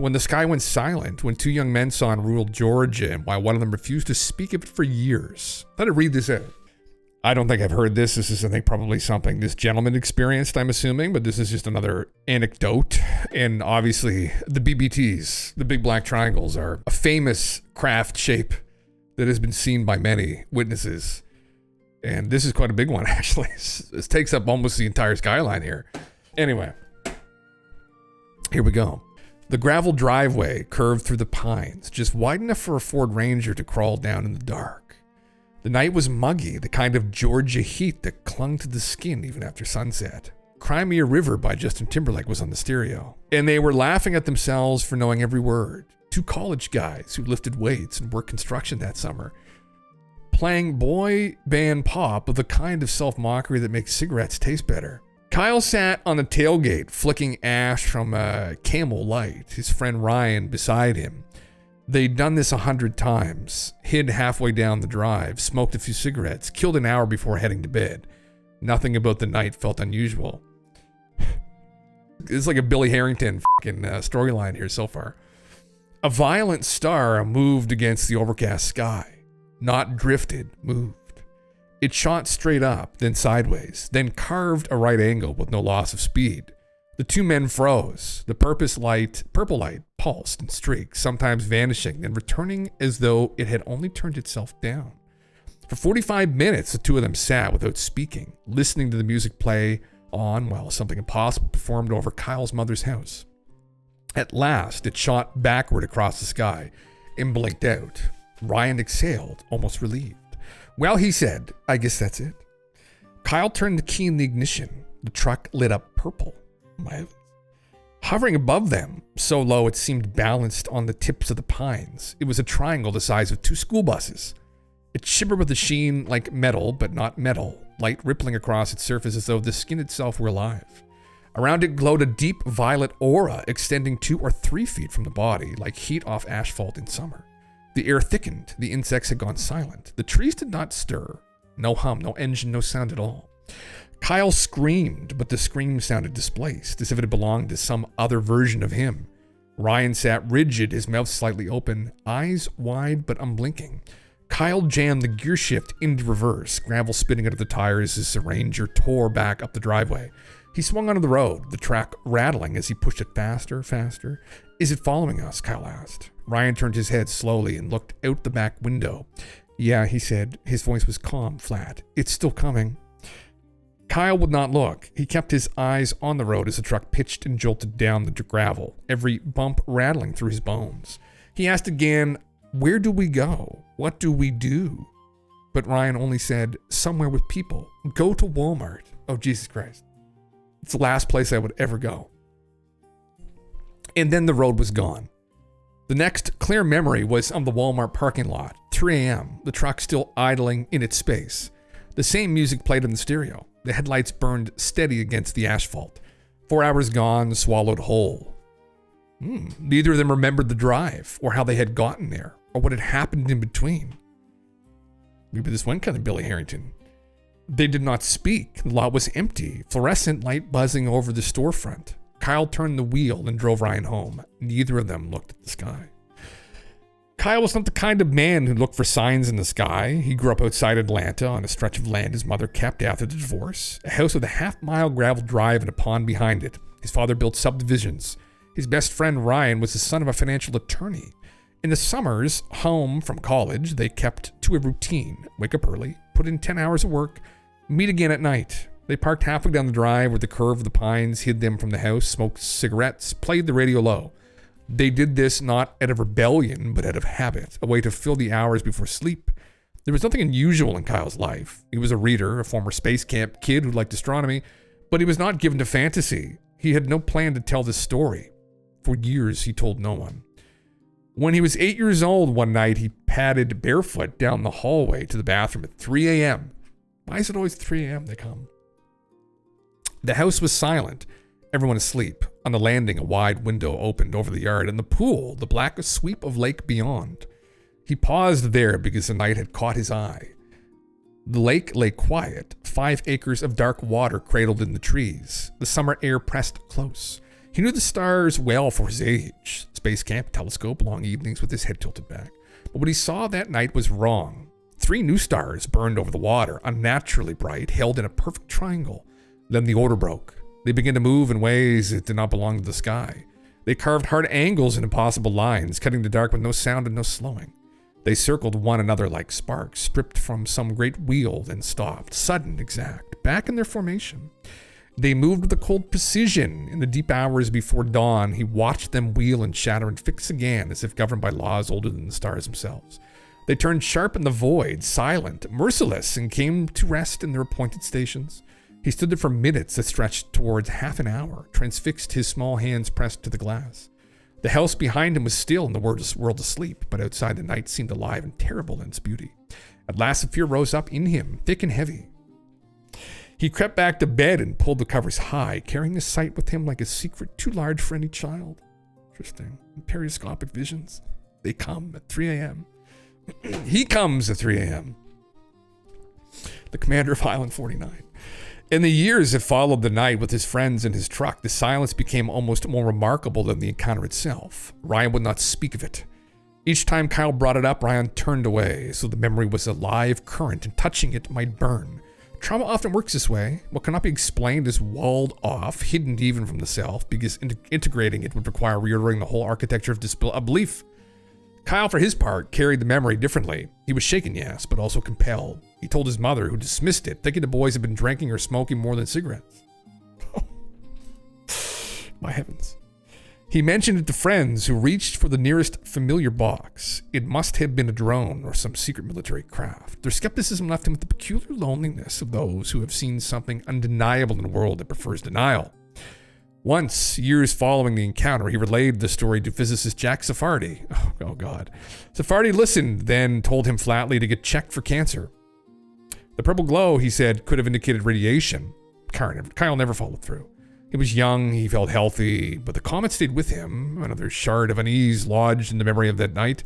when the sky went silent, when two young men saw in rural Georgia, and why one of them refused to speak of it for years. Let it read this out. I don't think I've heard this. This is, I think, probably something this gentleman experienced, I'm assuming, but this is just another anecdote. And obviously, the BBTs, the big black triangles, are a famous craft shape that has been seen by many witnesses. And this is quite a big one, actually. This takes up almost the entire skyline here. Anyway, here we go. The gravel driveway curved through the pines, just wide enough for a Ford Ranger to crawl down in the dark. The night was muggy, the kind of Georgia heat that clung to the skin even after sunset. Cry Me a River by Justin Timberlake was on the stereo, and they were laughing at themselves for knowing every word. Two college guys who lifted weights and worked construction that summer, playing boy band pop of the kind of self-mockery that makes cigarettes taste better. Kyle sat on the tailgate, flicking ash from a Camel Light, his friend Ryan beside him. They'd done this 100 times, hid halfway down the drive, smoked a few cigarettes, killed an hour before heading to bed. Nothing about the night felt unusual. It's like a Billy Harrington fucking storyline here so far. A violent star moved against the overcast sky. Not drifted, moved. It shot straight up, then sideways, then carved a right angle with no loss of speed. The two men froze. The purple light pulsed and streaked, sometimes vanishing, then returning as though it had only turned itself down. For 45 minutes, the two of them sat without speaking, listening to the music play on while something impossible performed over Kyle's mother's house. At last, it shot backward across the sky and blinked out. Ryan exhaled, almost relieved. Well, he said, I guess that's it. Kyle turned the key in the ignition. The truck lit up purple. My heavens. Hovering above them, so low it seemed balanced on the tips of the pines. It was a triangle the size of two school buses. It shimmered with a sheen like metal, but not metal, light rippling across its surface as though the skin itself were alive. Around it glowed a deep violet aura extending 2 or 3 feet from the body, like heat off asphalt in summer. The air thickened, the insects had gone silent. The trees did not stir. No hum, no engine, no sound at all. Kyle screamed, but the scream sounded displaced, as if it had belonged to some other version of him. Ryan sat rigid, his mouth slightly open, eyes wide but unblinking. Kyle jammed the gear shift into reverse, gravel spitting out of the tires as the Ranger tore back up the driveway. He swung onto the road, the track rattling as he pushed it faster, faster. Is it following us? Kyle asked. Ryan turned his head slowly and looked out the back window. Yeah, he said. His voice was calm, flat. It's still coming. Kyle would not look. He kept his eyes on the road as the truck pitched and jolted down the gravel, every bump rattling through his bones. He asked again, where do we go? What do we do? But Ryan only said, somewhere with people. Go to Walmart. Oh, Jesus Christ. It's the last place I would ever go. And then the road was gone. The next clear memory was of the Walmart parking lot, 3 a.m., the truck still idling in its space. The same music played in the stereo. The headlights burned steady against the asphalt. 4 hours gone, swallowed whole. Neither of them remembered the drive, or how they had gotten there, or what had happened in between. Maybe this went kind of Billy Harrington. They did not speak. The lot was empty, fluorescent light buzzing over the storefront. Kyle turned the wheel and drove Ryan home. Neither of them looked at the sky. Kyle was not the kind of man who looked for signs in the sky. He grew up outside Atlanta on a stretch of land his mother kept after the divorce, a house with a half-mile gravel drive and a pond behind it. His father built subdivisions. His best friend Ryan was the son of a financial attorney. In the summers, home from college, they kept to a routine. Wake up early, put in 10 hours of work, meet again at night. They parked halfway down the drive where the curve of the pines hid them from the house, smoked cigarettes, played the radio low. They did this not out of rebellion, but out of habit, a way to fill the hours before sleep. There was nothing unusual in Kyle's life. He was a reader, a former space camp kid who liked astronomy, but he was not given to fantasy. He had no plan to tell this story. For years, he told no one. When he was 8 years old one night, he padded barefoot down the hallway to the bathroom at 3 a.m. Why is it always 3 a.m. they come? The house was silent, everyone asleep. On the landing, a wide window opened over the yard, and the pool, the black sweep of lake beyond. He paused there because the night had caught his eye. The lake lay quiet, 5 acres of dark water cradled in the trees. The summer air pressed close. He knew the stars well for his age. Space camp, telescope, long evenings with his head tilted back. But what he saw that night was wrong. 3 new stars burned over the water, unnaturally bright, held in a perfect triangle. Then the order broke. They began to move in ways that did not belong to the sky. They carved hard angles and impossible lines, cutting the dark with no sound and no slowing. They circled one another like sparks, stripped from some great wheel, then stopped, sudden, exact, back in their formation. They moved with a cold precision. In the deep hours before dawn, he watched them wheel and shatter and fix again, as if governed by laws older than the stars themselves. They turned sharp in the void, silent, merciless, and came to rest in their appointed stations. He stood there for minutes that stretched towards half an hour, transfixed, his small hands pressed to the glass. The house behind him was still and the world asleep, but outside the night seemed alive and terrible in its beauty. At last the fear rose up in him, thick and heavy. He crept back to bed and pulled the covers high, carrying his sight with him like a secret too large for any child. Interesting. Periscopic visions. They come at 3 a.m. He comes at 3 a.m. The commander of Highland 49. In the years that followed the night with his friends in his truck, the silence became almost more remarkable than the encounter itself. Ryan would not speak of it. Each time Kyle brought it up, Ryan turned away, so the memory was a live current, and touching it might burn. Trauma often works this way. What cannot be explained is walled off, hidden even from the self, because integrating it would require reordering the whole architecture of belief. Kyle, for his part, carried the memory differently. He was shaken, yes, but also compelled. He told his mother, who dismissed it, thinking the boys had been drinking or smoking more than cigarettes. My heavens. He mentioned it to friends who reached for the nearest familiar box. It must have been a drone or some secret military craft. Their skepticism left him with the peculiar loneliness of those who have seen something undeniable in a world that prefers denial. Once, years following the encounter, he relayed the story to physicist Jack Sephardi. Oh God. Sephardi listened, then told him flatly to get checked for cancer. The purple glow, he said, could have indicated radiation. Kyle never followed through. He was young, he felt healthy, but the comet stayed with him, another shard of unease lodged in the memory of that night.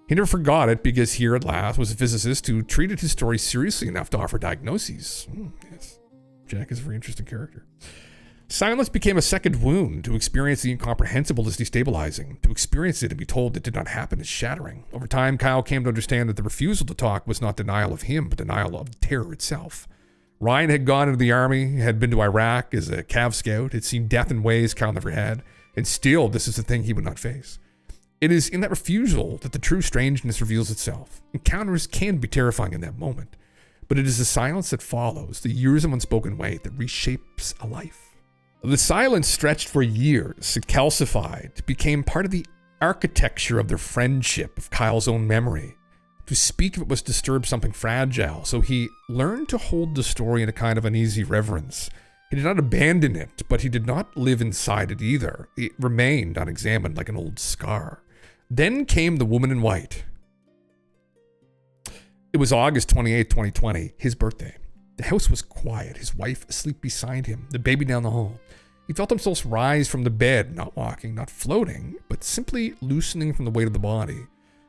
He never forgot it because here at last was a physicist who treated his story seriously enough to offer diagnoses. Yes, Jack is a very interesting character. Silence became a second wound. To experience the incomprehensible is destabilizing. To experience it and be told it did not happen is shattering. Over time, Kyle came to understand that the refusal to talk was not denial of him, but denial of terror itself. Ryan had gone into the army, had been to Iraq as a Cav scout, had seen death in ways Kyle never had, and still this is the thing he would not face. It is in that refusal that the true strangeness reveals itself. Encounters can be terrifying in that moment, but it is the silence that follows, the years of unspoken wait, that reshapes a life. The silence stretched for years. It calcified, became part of the architecture of their friendship, of Kyle's own memory. To speak of it was to disturb something fragile, so he learned to hold the story in a kind of uneasy reverence. He did not abandon it, but he did not live inside it either. It remained unexamined like an old scar. Then came the woman in white. It was August 28, 2020, his birthday. The house was quiet, his wife asleep beside him, the baby down the hall. He felt himself rise from the bed, not walking, not floating, but simply loosening from the weight of the body.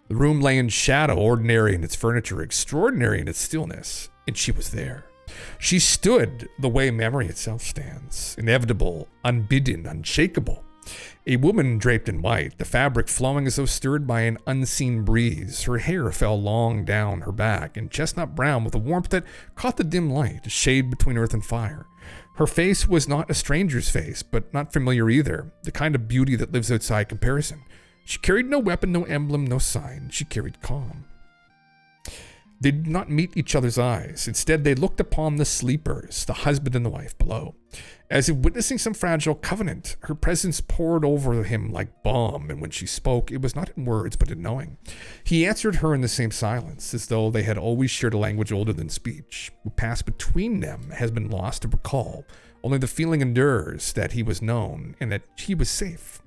The room lay in shadow, ordinary in its furniture, extraordinary in its stillness, and she was there. She stood the way memory itself stands, inevitable, unbidden, unshakable. A woman draped in white, the fabric flowing as though stirred by an unseen breeze. Her hair fell long down her back, in chestnut brown with a warmth that caught the dim light, a shade between earth and fire. Her face was not a stranger's face, but not familiar either, the kind of beauty that lives outside comparison. She carried no weapon, no emblem, no sign. She carried calm. They did not meet each other's eyes. Instead, they looked upon the sleepers, the husband and the wife below. As if witnessing some fragile covenant, her presence poured over him like balm, and when she spoke, it was not in words, but in knowing. He answered her in the same silence, as though they had always shared a language older than speech. What passed between them has been lost to recall. Only the feeling endures that he was known, and that he was safe.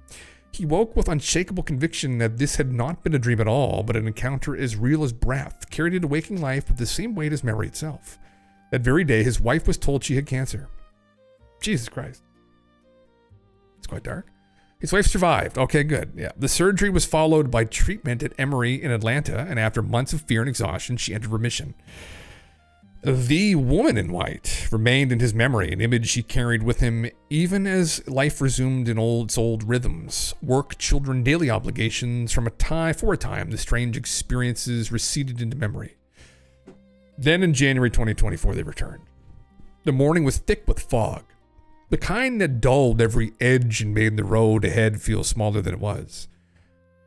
He woke with unshakable conviction that this had not been a dream at all, but an encounter as real as breath, carried into waking life with the same weight as memory itself. That very day, his wife was told she had cancer. Jesus Christ. It's quite dark. His wife survived. Okay, good. Yeah. The surgery was followed by treatment at Emory in Atlanta, and after months of fear and exhaustion, she entered remission. The woman in white remained in his memory, an image he carried with him even as life resumed in its old rhythms. Work, children, daily obligations. For a time, the strange experiences receded into memory. Then in January 2024, they returned. The morning was thick with fog, the kind that dulled every edge and made the road ahead feel smaller than it was.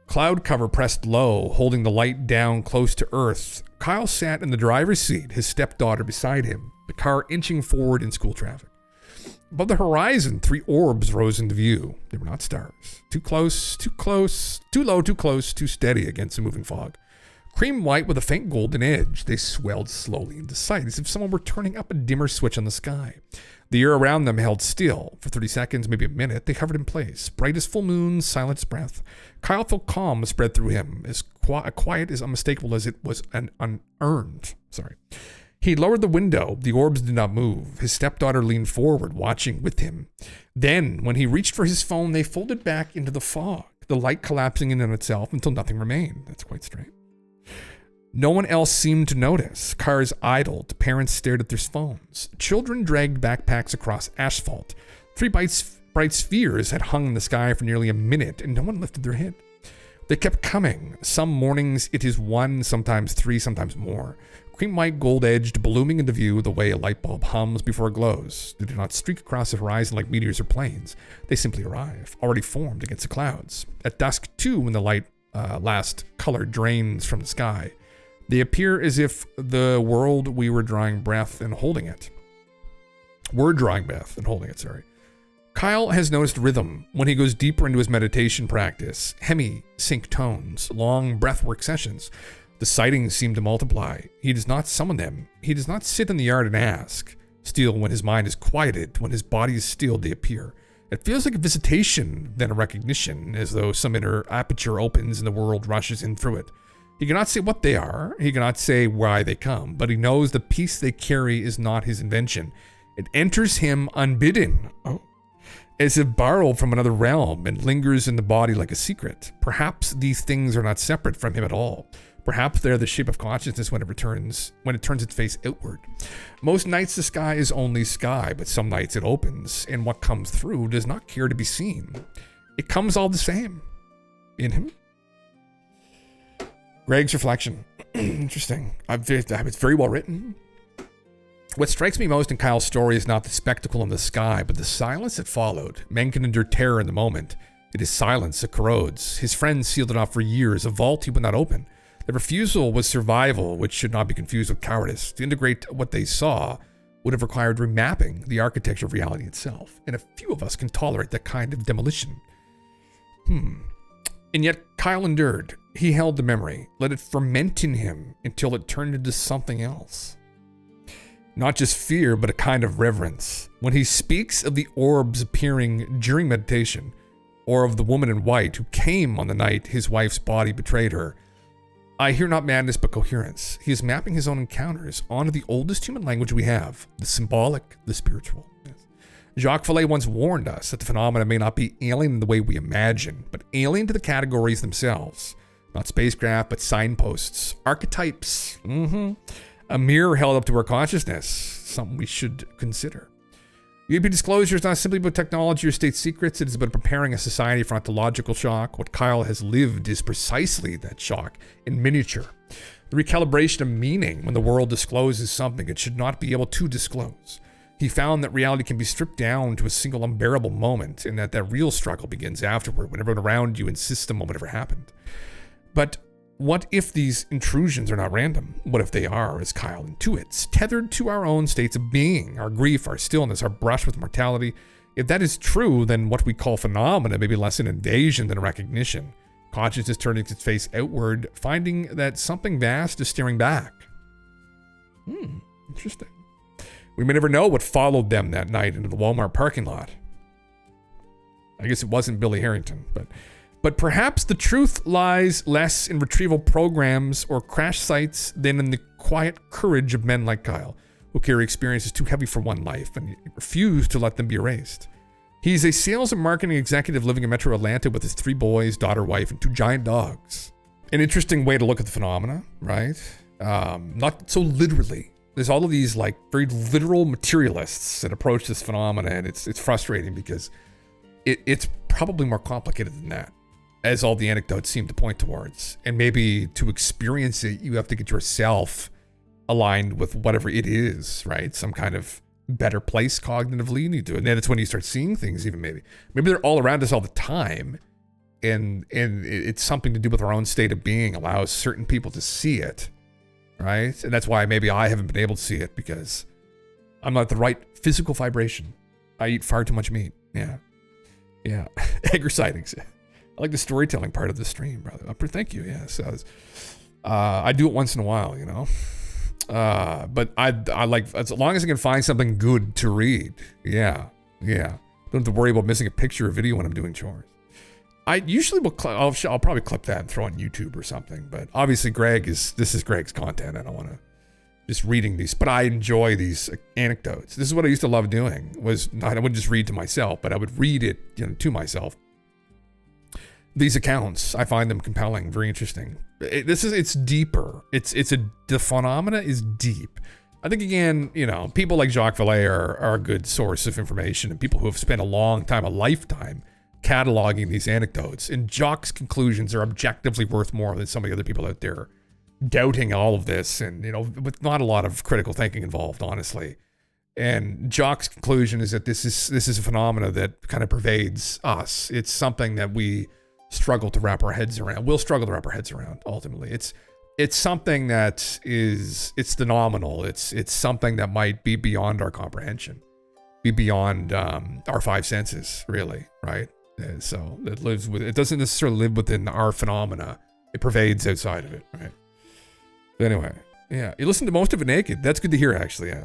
Cloud cover pressed low, holding the light down close to earth. Kyle sat in the driver's seat, his stepdaughter beside him, the car inching forward in school traffic. Above the horizon, 3 orbs rose into view. They were not stars. Too close, too close, too low, too close, too steady against the moving fog. Cream white with a faint golden edge, they swelled slowly into sight, as if someone were turning up a dimmer switch on the sky. The air around them held still. For 30 seconds, maybe a minute, they hovered in place, bright as full moon, silent as breath. Kyle felt calm spread through him, as quiet as unmistakable as it was unearned. He lowered the window. The orbs did not move. His stepdaughter leaned forward, watching with him. Then, when he reached for his phone, they folded back into the fog, the light collapsing in on itself until nothing remained. That's quite strange. No one else seemed to notice. Cars idled. Parents stared at their phones. Children dragged backpacks across asphalt. 3 bright spheres had hung in the sky for nearly a minute, and no one lifted their head. They kept coming. Some mornings it is 1, sometimes 3, sometimes more. Cream white, gold-edged, blooming into view the way a light bulb hums before it glows. They do not streak across the horizon like meteors or planes. They simply arrive, already formed against the clouds. At dusk, too, when the light last color drains from the sky, they appear as if the world we were drawing breath and holding it. Kyle has noticed rhythm when he goes deeper into his meditation practice. Hemi-sync tones, long breathwork sessions. The sightings seem to multiply. He does not summon them. He does not sit in the yard and ask. Still, when his mind is quieted, when his body is stilled, they appear. It feels like a visitation, then a recognition, as though some inner aperture opens and the world rushes in through it. He cannot say what they are. He cannot say why they come, but he knows the peace they carry is not his invention. It enters him unbidden, as if borrowed from another realm, and lingers in the body like a secret. Perhaps these things are not separate from him at all. Perhaps they are the shape of consciousness when it turns its face outward. Most nights the sky is only sky, but some nights it opens, and what comes through does not care to be seen. It comes all the same. In him. Greg's reflection. Interesting. It's very well written. What strikes me most in Kyle's story is not the spectacle in the sky, but the silence that followed. Men can endure terror in the moment. It is silence that corrodes. His friends sealed it off for years, a vault he would not open. The refusal was survival, which should not be confused with cowardice. To integrate what they saw would have required remapping the architecture of reality itself, and a few of us can tolerate that kind of demolition. And yet Kyle endured. He held the memory, let it ferment in him until it turned into something else. Not just fear, but a kind of reverence. When he speaks of the orbs appearing during meditation, or of the woman in white who came on the night his wife's body betrayed her, I hear not madness but coherence. He is mapping his own encounters onto the oldest human language we have, the symbolic, the spiritual. Jacques Vallée once warned us that the phenomena may not be alien in the way we imagine, but alien to the categories themselves. Not spacecraft, but signposts, archetypes. A mirror held up to our consciousness, something we should consider. UAP disclosure is not simply about technology or state secrets. It is about preparing a society for ontological shock. What Kyle has lived is precisely that shock in miniature. The recalibration of meaning when the world discloses something it should not be able to disclose. He found that reality can be stripped down to a single unbearable moment, and that real struggle begins afterward when everyone around you insists the moment ever happened. But what if these intrusions are not random? What if they are, as Kyle intuits, tethered to our own states of being, our grief, our stillness, our brush with mortality? If that is true, then what we call phenomena may be less an invasion than a recognition. Consciousness turning its face outward, finding that something vast is staring back. Interesting. We may never know what followed them that night into the Walmart parking lot. I guess it wasn't Billy Harrington, but perhaps the truth lies less in retrieval programs or crash sites than in the quiet courage of men like Kyle, who carry experiences too heavy for one life and refuse to let them be erased. He's a sales and marketing executive living in Metro Atlanta with his 3 boys, daughter, wife, and 2 giant dogs. An interesting way to look at the phenomena, right? Not so literally. There's all of these like very literal materialists that approach this phenomena, and it's frustrating because it's probably more complicated than that, as all the anecdotes seem to point towards. And maybe to experience it, you have to get yourself aligned with whatever it is, right? Some kind of better place cognitively you need to. And then that's when you start seeing things even maybe they're all around us all the time. And it's something to do with our own state of being, allows certain people to see it, right? And that's why maybe I haven't been able to see it, because I'm not at the right physical vibration. I eat far too much meat. Yeah. Egger sightings. I like the storytelling part of the stream, brother. Thank you. Yeah. So I do it once in a while, you know. But I like, as long as I can find something good to read. Yeah. Don't have to worry about missing a picture or video when I'm doing chores. I usually will, I'll probably clip that and throw it on YouTube or something. But obviously this is Greg's content. I don't want to just reading these, but I enjoy these anecdotes. This is what I used to love doing, I wouldn't just read to myself, but I would read it, you know, to myself. These accounts, I find them compelling, very interesting. It's deeper. The phenomena is deep. I think, again, you know, people like Jacques Vallée are a good source of information, and people who have spent a long time, a lifetime, cataloging these anecdotes. And Jacques' conclusions are objectively worth more than some of the other people out there doubting all of this, and, you know, with not a lot of critical thinking involved, honestly. And Jacques' conclusion is that this is a phenomena that kind of pervades us. It's something that we struggle to wrap our heads around. We'll struggle to wrap our heads around, ultimately. It's something that it's phenomenal. It's something that might be beyond our comprehension, be beyond our five senses, really, right? So it doesn't necessarily live within our phenomena. It pervades outside of it, right? But anyway, yeah, you listen to most of it naked. That's good to hear, actually, yes.